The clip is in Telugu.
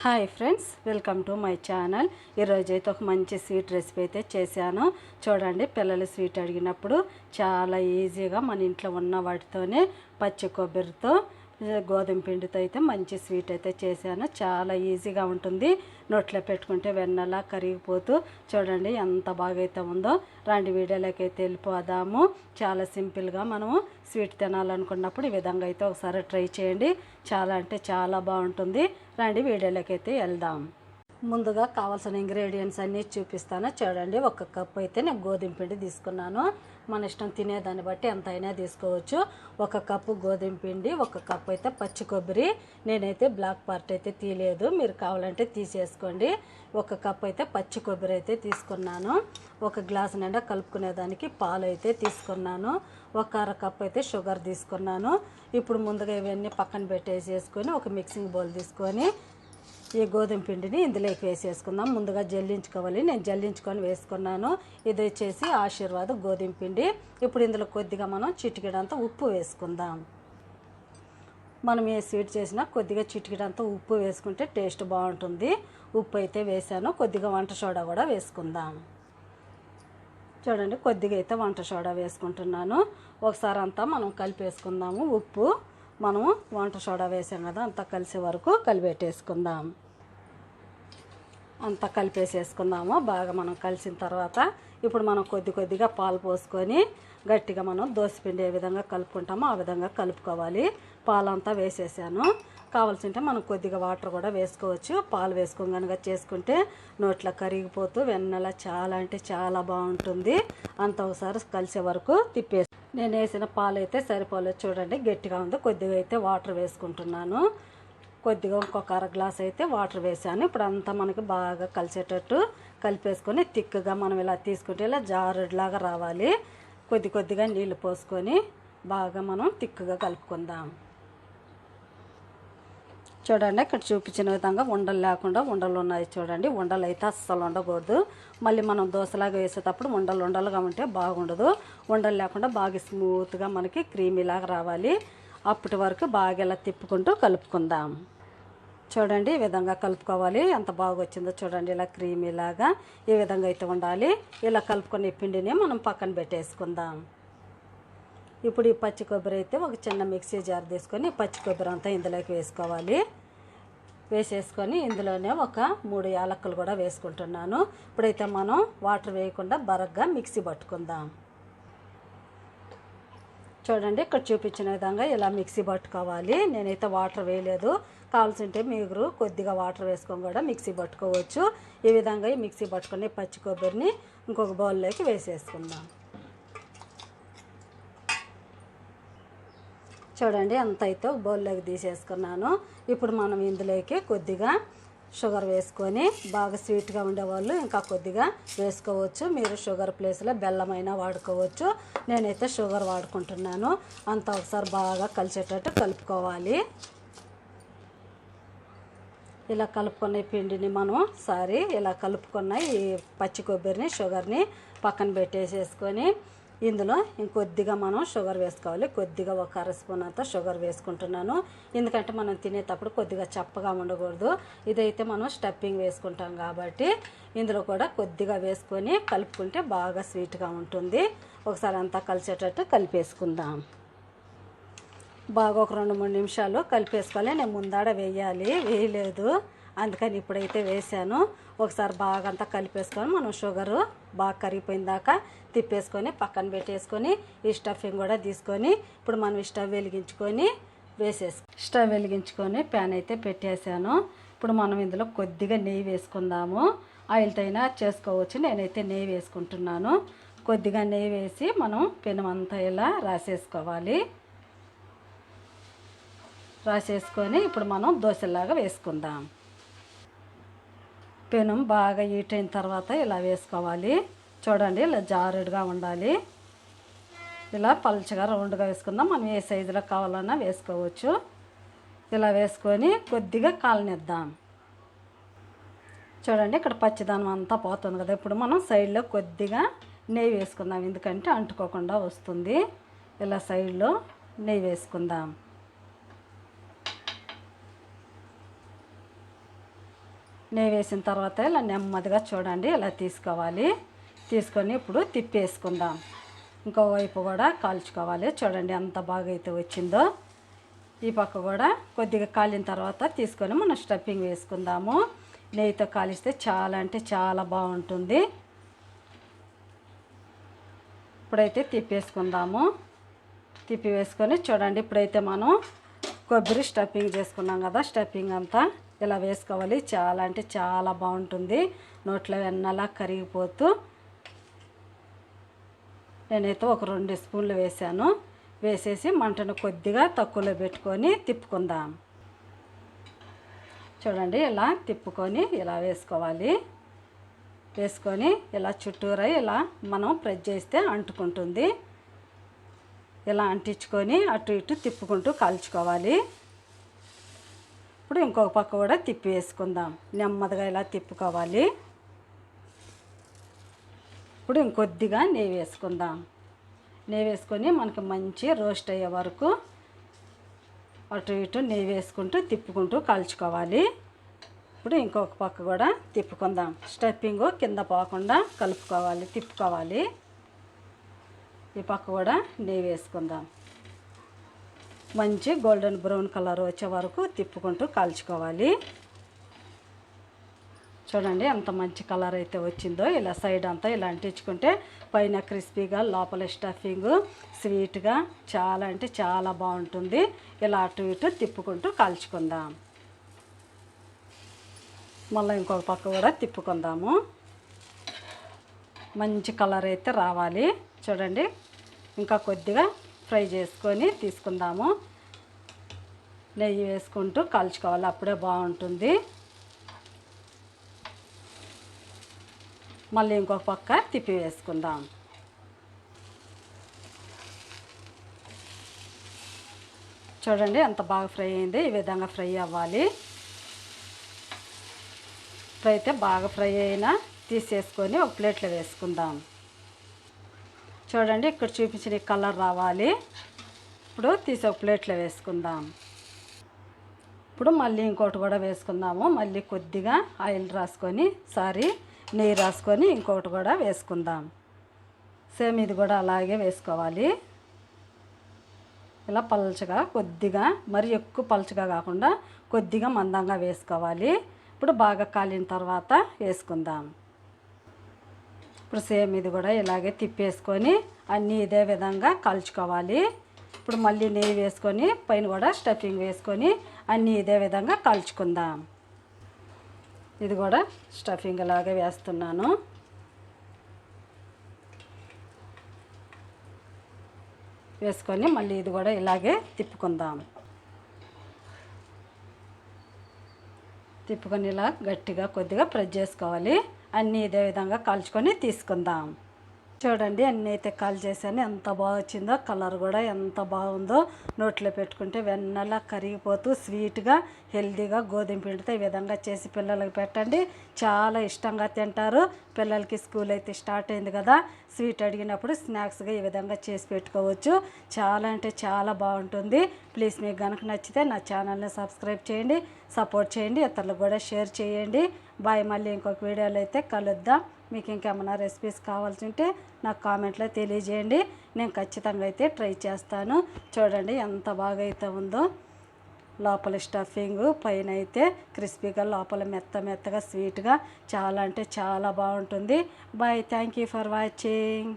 Hi friends, welcome to my channel. ఈరోజు అయితే ఒక మంచి స్వీట్ రెసిపీ అయితే చేశాను. చూడండి, పిల్లలు స్వీట్ అడిగినప్పుడు చాలా ఈజీగా మన ఇంట్లో ఉన్న వాటితోనే పచ్చి కొబ్బరితో గోధుమ పిండితో అయితే మంచి స్వీట్ అయితే చేశాను. చాలా ఈజీగా ఉంటుంది. నోట్లో పెట్టుకుంటే వెన్నలా కరిగిపోతూ చూడండి ఎంత బాగా అయితే ఉందో. రాండి వీడియోలోకి అయితే వెళ్ళిపోదాము. చాలా సింపుల్గా మనము స్వీట్ తినాలనుకున్నప్పుడు ఈ విధంగా అయితే ఒకసారి ట్రై చేయండి. చాలా అంటే చాలా బాగుంటుంది. రండి వీడియోలోకి అయితే వెళ్దాం. ముందుగా కావాల్సిన ఇంగ్రీడియంట్స్ అన్నీ చూపిస్తాను. చూడండి, ఒక కప్పు అయితే నేను గోధుమ పిండి తీసుకున్నాను. మన ఇష్టం తినేదాన్ని బట్టి ఎంత అయినా తీసుకోవచ్చు. ఒక కప్పు గోధుమ పిండి, ఒక కప్పు అయితే పచ్చి కొబ్బరి. నేనైతే బ్లాక్ పార్ట్ అయితే తీయలేదు, మీరు కావాలంటే తీసేసుకోండి. ఒక కప్పు అయితే పచ్చి కొబ్బరి అయితే తీసుకున్నాను. ఒక గ్లాసు నిండా కలుపుకునేదానికి పాలు అయితే తీసుకున్నాను. ఒక అరకప్పు అయితే షుగర్ తీసుకున్నాను. ఇప్పుడు ముందుగా ఇవన్నీ పక్కన పెట్టేసేసుకొని ఒక మిక్సింగ్ బౌల్ తీసుకొని ఈ గోధుమ పిండిని ఇందులోకి వేసేసుకుందాం. ముందుగా జల్లించుకోవాలి. నేను జల్లించుకొని వేసుకున్నాను. ఇది వచ్చేసి ఆశీర్వాద్ గోధుమ పిండి. ఇప్పుడు ఇందులో కొద్దిగా మనం చిటికెడంతా ఉప్పు వేసుకుందాం. మనం ఏ స్వీట్ చేసినా కొద్దిగా చిటికెడంతా ఉప్పు వేసుకుంటే టేస్ట్ బాగుంటుంది. ఉప్పు అయితే వేసాను. కొద్దిగా వంట సోడా కూడా వేసుకుందాం. చూడండి, కొద్దిగా అయితే వంట సోడా వేసుకుంటున్నాను. ఒకసారి అంతా మనం కలిపేసుకుందాము. ఉప్పు మనము వంట సోడా వేసాం కదా, అంతా కలిసే వరకు కలిపెట్టేసుకుందాం. అంతా కలిపేసేసుకుందాము. బాగా మనం కలిసిన తర్వాత ఇప్పుడు మనం కొద్దిగా పాలు పోసుకొని గట్టిగా మనం దోసపిండి ఏ విధంగా కలుపుకుంటామో ఆ విధంగా కలుపుకోవాలి. పాలంతా వేసేసాను. కావాల్సింటే మనం కొద్దిగా వాటర్ కూడా వేసుకోవచ్చు. పాలు వేసుకొని కనుక చేసుకుంటే నోట్లో కరిగిపోతూ వెన్నెల చాలా అంటే చాలా బాగుంటుంది. అంత ఒకసారి కలిసే వరకు తిప్పేసి నేను వేసిన పాలు అయితే సరిపోలేదు. చూడండి, గట్టిగా ఉంది. కొద్దిగా అయితే వాటర్ వేసుకుంటున్నాను. కొద్దిగా ఇంకొక అర గ్లాస్ అయితే వాటర్ వేసాను. ఇప్పుడు అంతా మనకి బాగా కలిసేటట్టు కలిపేసుకొని తిక్కుగా మనం ఇలా తీసుకుంటే ఇలా జారుడులాగా రావాలి. కొద్దిగా నీళ్ళు పోసుకొని బాగా మనం తిక్కుగా కలుపుకుందాం. చూడండి, ఇక్కడ చూపించిన విధంగా ఉండలు లేకుండా ఉండలు ఉన్నాయి. చూడండి, ఉండలు అయితే అస్సలు ఉండకూడదు. మళ్ళీ మనం దోశలాగా వేసేటప్పుడు ఉండలుగా ఉంటే బాగుండదు. ఉండలు లేకుండా బాగా స్మూత్గా మనకి క్రీమీలాగా రావాలి. అప్పటి వరకు బాగా ఇలా తిప్పుకుంటూ కలుపుకుందాం. చూడండి, ఈ విధంగా కలుపుకోవాలి. ఎంత బాగా వచ్చిందో చూడండి, ఇలా క్రీమీలాగా ఈ విధంగా అయితే ఉండాలి. ఇలా కలుపుకునే పిండిని మనం పక్కన పెట్టేసుకుందాం. ఇప్పుడు ఈ పచ్చి కొబ్బరి అయితే ఒక చిన్న మిక్సీ జార్ తీసుకొని పచ్చి కొబ్బరి అంతా ఇందులోకి వేసుకోవాలి. వేసేసుకొని ఇందులోనే ఒక 3 యాలక్కలు కూడా వేసుకుంటున్నాను. ఇప్పుడైతే మనం వాటర్ వేయకుండా బరగ్గా మిక్సీ పట్టుకుందాం. చూడండి, ఇక్కడ చూపించిన విధంగా ఇలా మిక్సీ పట్టుకోవాలి. నేనైతే వాటర్ వేయలేదు. కావాల్సింటే మీరు కొద్దిగా వాటర్ వేసుకొని కూడా మిక్సీ పట్టుకోవచ్చు. ఈ విధంగా ఈ మిక్సీ పట్టుకొని పచ్చి కొబ్బరిని ఇంకొక బౌల్లోకి వేసేసుకుందాం. చూడండి, అంత అయితే ఒక బౌల్లోకి తీసేసుకున్నాను. ఇప్పుడు మనం ఇందులోకి కొద్దిగా షుగర్ వేసుకొని బాగా స్వీట్గా ఉండేవాళ్ళు ఇంకా కొద్దిగా వేసుకోవచ్చు. మీరు షుగర్ ప్లేస్లో బెల్లమైనా వాడుకోవచ్చు. నేనైతే షుగర్ వాడుకుంటున్నాను. అంతా ఒకసారి బాగా కలిసేటట్టు కలుపుకోవాలి. ఇలా కలుపుకున్న పిండిని మనం ఇలా కలుపుకున్న ఈ పచ్చి కొబ్బరిని షుగర్ని పక్కన పెట్టేసేసుకొని ఇందులో ఇంకొద్దిగా మనం షుగర్ వేసుకోవాలి. కొద్దిగా ఒక అర స్పూన్ అంతా షుగర్ వేసుకుంటున్నాను. ఎందుకంటే మనం తినేటప్పుడు కొద్దిగా చప్పగా ఉండకూడదు. ఇదైతే మనం స్టఫింగ్ వేసుకుంటాం కాబట్టి ఇందులో కూడా కొద్దిగా వేసుకొని కలుపుకుంటే బాగా స్వీట్గా ఉంటుంది. ఒకసారి అంతా కలిసేటట్టు కలిపేసుకుందాం. బాగా ఒక 2-3 నిమిషాలు కలిపేసుకోవాలి. నేను ముందాడ వేయలేదు, అందుకని ఇప్పుడైతే వేసాను. ఒకసారి బాగా అంతా కలిపేసుకొని మనం షుగరు బాగా కరిగిపోయిన దాకా తిప్పేసుకొని పక్కన పెట్టేసుకొని ఈ స్టఫింగ్ కూడా తీసుకొని ఇప్పుడు మనం స్టవ్ వెలిగించుకొని స్టవ్ వెలిగించుకొని ప్యాన్ అయితే పెట్టేశాను. ఇప్పుడు మనం ఇందులో కొద్దిగా నెయ్యి వేసుకుందాము. ఆయిల్తో అయినా చేసుకోవచ్చు. నేనైతే నెయ్యి వేసుకుంటున్నాను. కొద్దిగా నెయ్యి వేసి మనం పెనమంతా ఇలా రాసేసుకొని ఇప్పుడు మనం దోశలాగా వేసుకుందాం. పెనం బాగా హీట్ అయిన తర్వాత ఇలా వేసుకోవాలి. చూడండి, ఇలా జారుడుగా ఉండాలి. ఇలా పల్చగా రౌండ్గా వేసుకుందాం. మనం ఏ సైజులో కావాలన్నా వేసుకోవచ్చు. ఇలా వేసుకొని కొద్దిగా కాలనిద్దాం. చూడండి, ఇక్కడ పచ్చిదనం అంతా పోతుంది కదా. ఇప్పుడు మనం సైడ్లో కొద్దిగా నెయ్యి వేసుకుందాం, ఎందుకంటే అంటుకోకుండా వస్తుంది. ఇలా సైడ్లో నెయ్యి వేసుకుందాం. నెయ్యి వేసిన తర్వాత ఇలా నెమ్మదిగా చూడండి ఇలా తీసుకోవాలి. తీసుకొని ఇప్పుడు తిప్పేసుకుందాం. ఇంకో వైపు కూడా కాల్చుకోవాలి. చూడండి ఎంత బాగా అయితే వచ్చిందో. ఈ పక్క కూడా కొద్దిగా కాలిన తర్వాత తీసుకొని మనం స్టఫింగ్ వేసుకుందాము. నెయ్యితో కాలిస్తే చాలా అంటే చాలా బాగుంటుంది. ఇప్పుడైతే తిప్పేసుకుందాము. తిప్పి వేసుకొని చూడండి ఇప్పుడైతే మనం కొబ్బరి స్టఫింగ్ చేసుకున్నాం కదా, స్టఫింగ్ అంతా ఇలా వేసుకోవాలి. చాలా అంటే చాలా బాగుంటుంది. నోట్లో వెన్నలా కరిగిపోతూ నేనైతే ఒక 2 స్పూన్లు వేసాను. వేసేసి మంటను కొద్దిగా తక్కువలో పెట్టుకొని తిప్పుకుందాం. చూడండి ఇలా తిప్పుకొని ఇలా వేసుకోవాలి. వేసుకొని ఇలా చుట్టూరా ఇలా మనం ప్రెస్ చేస్తే అంటుకుంటుంది. ఇలా అంటించుకొని అటు ఇటు తిప్పుకుంటూ కాల్చుకోవాలి. ఇప్పుడు ఇంకొక పక్క కూడా తిప్పి వేసుకుందాం. నెమ్మదిగా ఇలా తిప్పుకోవాలి. ఇప్పుడు ఇంకొద్దిగా నెయ్యి వేసుకుందాం. నెయ్యి వేసుకొని మనకి మంచి రోస్ట్ అయ్యే వరకు అటు ఇటు నెయ్యి వేసుకుంటూ తిప్పుకుంటూ కాల్చుకోవాలి. ఇప్పుడు ఇంకొక పక్క కూడా తిప్పుకుందాం. స్టఫింగ్ కింద పోకుండా కలుపుకోవాలి, తిప్పుకోవాలి. ఈ పక్క కూడా నెయ్యి వేసుకుందాం. మంచి గోల్డెన్ బ్రౌన్ కలర్ వచ్చే వరకు తిప్పుకుంటూ కాల్చుకోవాలి. చూడండి ఎంత మంచి కలర్ అయితే వచ్చిందో. ఇలా సైడ్ అంతా ఇలా అంటించుకుంటే పైన క్రిస్పీగా లోపల స్టఫింగ్ స్వీట్గా చాలా అంటే చాలా బాగుంటుంది. ఇలా అటు ఇటు తిప్పుకుంటూ కాల్చుకుందాం. మళ్ళీ ఇంకొక పక్క కూడా తిప్పుకుందాము. మంచి కలర్ అయితే రావాలి. చూడండి ఇంకా కొద్దిగా ఫ్రై చేసుకొని తీసుకుందాము. నెయ్యి వేసుకుంటూ కాల్చుకోవాలి, అప్పుడే బాగుంటుంది. మళ్ళీ ఇంకొక పక్క తిప్పి వేసుకుందాం. చూడండి ఎంత బాగా ఫ్రై అయింది. ఈ విధంగా ఫ్రై అవ్వాలి. ఫ్రై అయితే బాగా ఫ్రై అయినా తీసేసుకొని ఒక ప్లేట్లో వేసుకుందాం. చూడండి ఇక్కడ చూపించిన కలర్ రావాలి. ఇప్పుడు తీసి ఒక ప్లేట్లో వేసుకుందాం. ఇప్పుడు మళ్ళీ ఇంకోటి కూడా వేసుకుందాము. మళ్ళీ కొద్దిగా ఆయిల్ రాసుకొని నెయ్యి రాసుకొని ఇంకొకటి కూడా వేసుకుందాం. సేమ్ ఇది కూడా అలాగే వేసుకోవాలి. ఇలా పల్చగా కొద్దిగా, మరి ఎక్కువ పల్చగా కాకుండా కొద్దిగా మందంగా వేసుకోవాలి. ఇప్పుడు బాగా కాలిన తర్వాత వేసుకుందాం. ఇప్పుడు సేమ్ ఇది కూడా ఇలాగే తిప్పేసుకొని అన్నీ ఇదే విధంగా కాల్చుకోవాలి. ఇప్పుడు మళ్ళీ నెయ్యి వేసుకొని పైన కూడా స్టఫింగ్ వేసుకొని అన్నీ ఇదే విధంగా కాల్చుకుందాం. ఇది కూడా స్టఫింగ్ ఇలాగే వేస్తున్నాను. వేసుకొని మళ్ళీ ఇది కూడా ఇలాగే తిప్పుకుందాం. తిప్పుకొని ఇలా గట్టిగా కొద్దిగా ప్రెస్ చేసుకోవాలి. అన్నీ ఇదే విధంగా కాల్చుకొని తీసుకుందాం. చూడండి అన్నీ అయితే కాల్ చేశాను. ఎంత బాగా వచ్చిందో, కలర్ కూడా ఎంత బాగుందో. నోట్లో పెట్టుకుంటే వెన్నలా కరిగిపోతూ స్వీట్గా హెల్తీగా గోధుమ పిండితో ఈ విధంగా చేసి పిల్లలకి పెట్టండి. చాలా ఇష్టంగా తింటారు. పిల్లలకి స్కూల్ అయితే స్టార్ట్ అయింది కదా, స్వీట్ అడిగినప్పుడు స్నాక్స్గా ఈ విధంగా చేసి పెట్టుకోవచ్చు. చాలా అంటే చాలా బాగుంటుంది. ప్లీజ్ మీకు కనుక నచ్చితే నా ఛానల్ని సబ్స్క్రైబ్ చేయండి, సపోర్ట్ చేయండి, ఇతరులకు కూడా షేర్ చేయండి. బాయ్. మళ్ళీ ఇంకొక వీడియోలో అయితే కలుద్దాం. మీకు ఇంకేమైనా రెసిపీస్ కావాల్సి ఉంటే నాకు కామెంట్లో తెలియజేయండి. నేను ఖచ్చితంగా అయితే ట్రై చేస్తాను. చూడండి ఎంత బాగా అయితే ఉందో. లోపల స్టఫింగ్, పైన అయితే క్రిస్పీగా, లోపల మెత్తగా స్వీట్గా చాలా అంటే చాలా బాగుంటుంది. Bye. Thank you for watching.